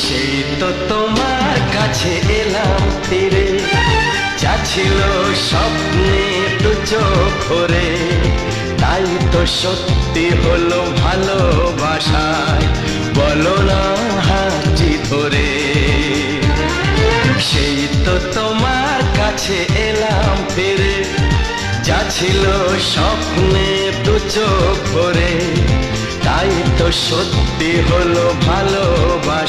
সেই তো তোমার কাছে এলাম ফিরে, যা ছিল স্বপ্নে দু চোখ ভরে, তাই তো সত্যি হলো ভালোবাসায়, বলো না হাতটি ধরে। সেই তো তোমার কাছে এলাম ফিরে, যা ছিল স্বপ্নে দু চোখ ভরে, তাই তো সত্যি হলো ভালোবাসা।